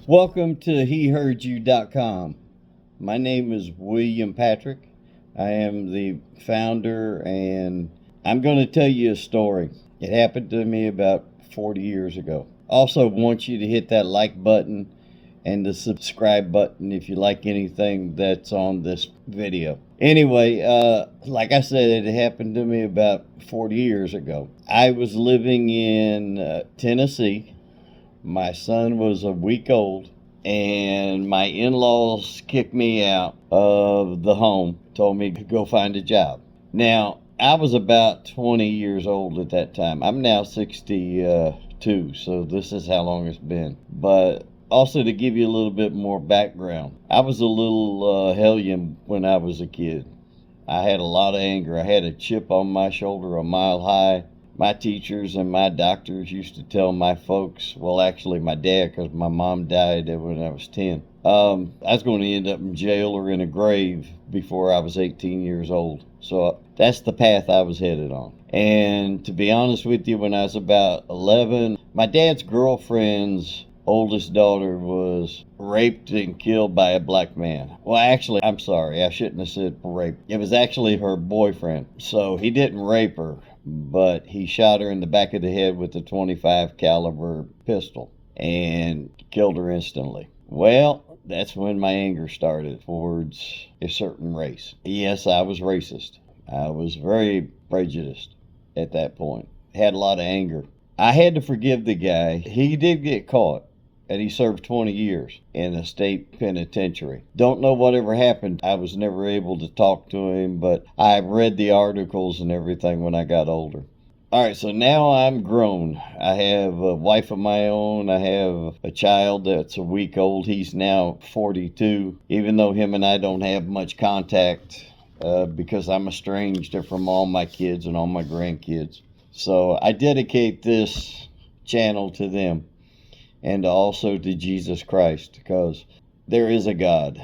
Welcome to HeHeardYou.com. My name is William Patrick. I am the founder, and I'm going to tell you a story. It happened to me about 40 years ago. Also, want you to hit that like button and the subscribe button if you like anything that's on this video. Anyway, like I said, it happened to me about 40 years ago. I was living in Tennessee. My son was a week old, and my in-laws kicked me out of the home, told me to go find a job. Now, I was about 20 years old at that time. I'm now 62, so this is how long it's been. But also, to give you a little bit more background, I was a little hellion when I was a kid. I had a lot of anger. I had a chip on my shoulder a mile high. My teachers and my doctors used to tell my folks, well, actually my dad, because my mom died when I was 10, I was going to end up in jail or in a grave before I was 18 years old. So that's the path I was headed on. And to be honest with you, when I was about 11, my dad's girlfriend's oldest daughter was raped and killed by a black man. Well, actually, I'm sorry, I shouldn't have said rape. It was actually her boyfriend. So he didn't rape her, but he shot her in the back of the head with a 25 caliber pistol and killed her instantly. Well, that's when my anger started towards a certain race. Yes, I was racist. I was very prejudiced at that point. Had a lot of anger. I had to forgive the guy. He did get caught, and he served 20 years in a state penitentiary. Don't know whatever happened. I was never able to talk to him, but I read the articles and everything when I got older. All right, so now I'm grown. I have a wife of my own. I have a child that's a week old. He's now 42, even though him and I don't have much contact because I'm estranged from all my kids and all my grandkids. So I dedicate this channel to them and also to Jesus Christ, because there is a God.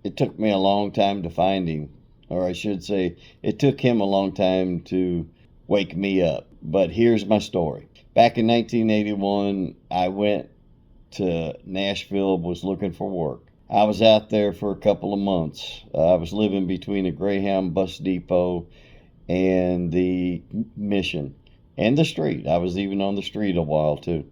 It took me a long time to find him, or I should say, it took him a long time to wake me up. But here's my story. Back in 1981, I went to Nashville, was looking for work. I was out there for a couple of months. I was living between a Greyhound bus depot and the mission and the street. I was even on the street a while too.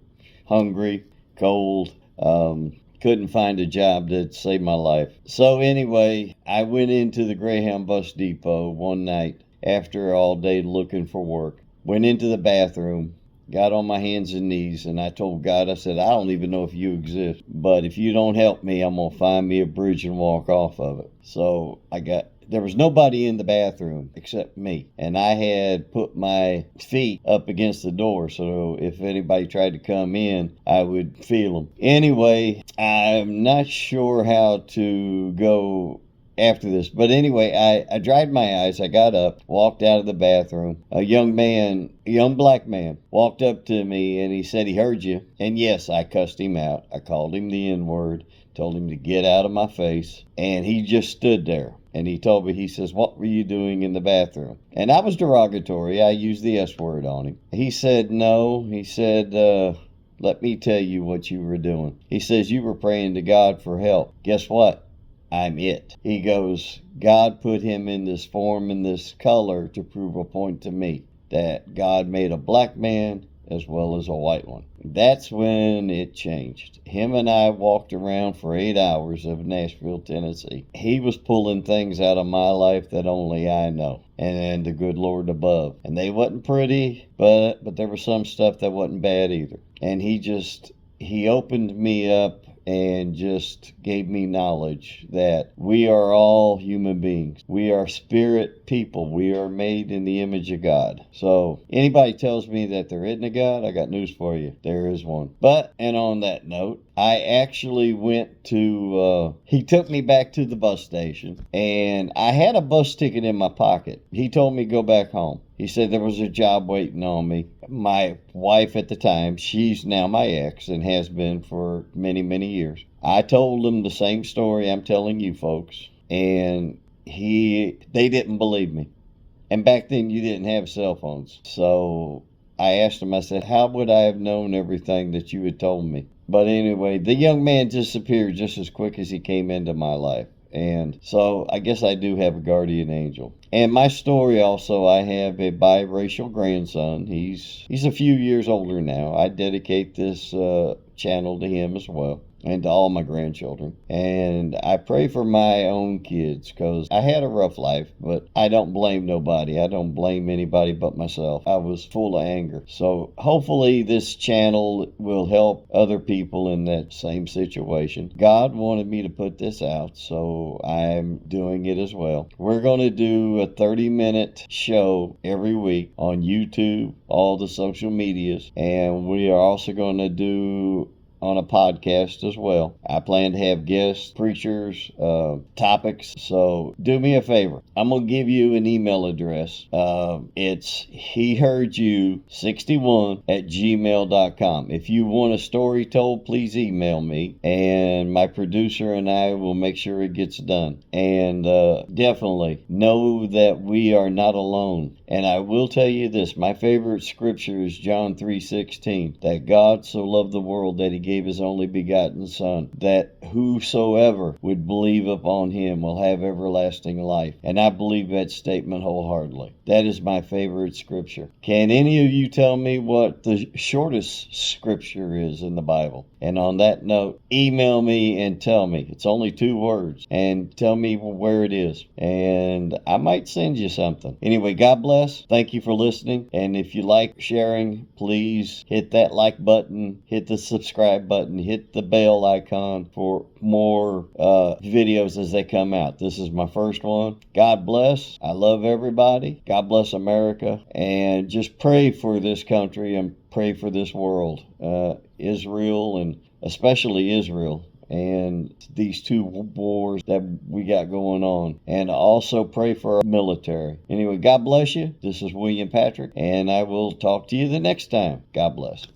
Hungry, cold, couldn't find a job that saved my life. So anyway, I went into the Greyhound bus depot one night after all day looking for work. Went into the bathroom, got on my hands and knees, and I told God, I said, I don't even know if you exist, but if you don't help me, I'm going to find me a bridge and walk off of it. So there was nobody in the bathroom except me, and I had put my feet up against the door, so if anybody tried to come in, I would feel them. Anyway, I'm not sure how to go after this, but anyway, I dried my eyes. I got up, walked out of the bathroom. A young black man, walked up to me, and he said he heard you. And yes, I cussed him out. I called him the N-word, told him to get out of my face, and he just stood there. And he told me, he says, what were you doing in the bathroom? And I was derogatory. I used the S word on him. He said, no. He said, let me tell you what you were doing. He says, you were praying to God for help. Guess what? I'm it. He goes, God put him in this form and this color to prove a point to me that God made a black man as well as a white one. That's when it changed. Him and I walked around for 8 hours of Nashville, Tennessee. He was pulling things out of my life that only I know, and the good Lord above. And they wasn't pretty, but there was some stuff that wasn't bad either. And he opened me up and just gave me knowledge that we are all human beings. We are spirit people. We are made in the image of God. So anybody tells me that there isn't a God, I got news for you. There is one. And on that note, I actually went to, he took me back to the bus station, and I had a bus ticket in my pocket. He told me go back home. He said there was a job waiting on me. My wife at the time, she's now my ex and has been for many, many years. I told him the same story I'm telling you folks, and they didn't believe me. And back then you didn't have cell phones. So I asked him, I said, how would I have known everything that you had told me? But anyway, the young man disappeared just as quick as he came into my life. And so I guess I do have a guardian angel. And my story also, I have a biracial grandson. He's a few years older now. I dedicate this channel to him as well, and to all my grandchildren. And I pray for my own kids, because I had a rough life, but I don't blame nobody. I don't blame anybody but myself. I was full of anger. So hopefully this channel will help other people in that same situation. God wanted me to put this out, so I'm doing it as well. We're going to do a 30-minute show every week on YouTube, all the social medias, and we are also going to do on a podcast as well. I plan to have guests, preachers, topics. So do me a favor. I'm going to give you an email address. It's heheardyou61@gmail.com. If you want a story told, please email me, and my producer and I will make sure it gets done. And definitely know that we are not alone. And I will tell you this, my favorite scripture is John 3:16, that God so loved the world that he gave his only begotten Son, that whosoever would believe upon him will have everlasting life. And I believe that statement wholeheartedly. That is my favorite scripture. Can any of you tell me what the shortest scripture is in the Bible? And on that note, email me and tell me. It's only 2 words. And tell me where it is. And I might send you something. Anyway, God bless. Thank you for listening. And if you like sharing, please hit that like button, hit the subscribe button, hit the bell icon for more videos as they come out. This is my first one. God bless. I love everybody. God bless America. And just pray for this country and pray for this world. Israel, and especially Israel, and these 2 wars that we got going on. And also pray for our military. Anyway, God bless you. This is William Patrick, and I will talk to you the next time. God bless.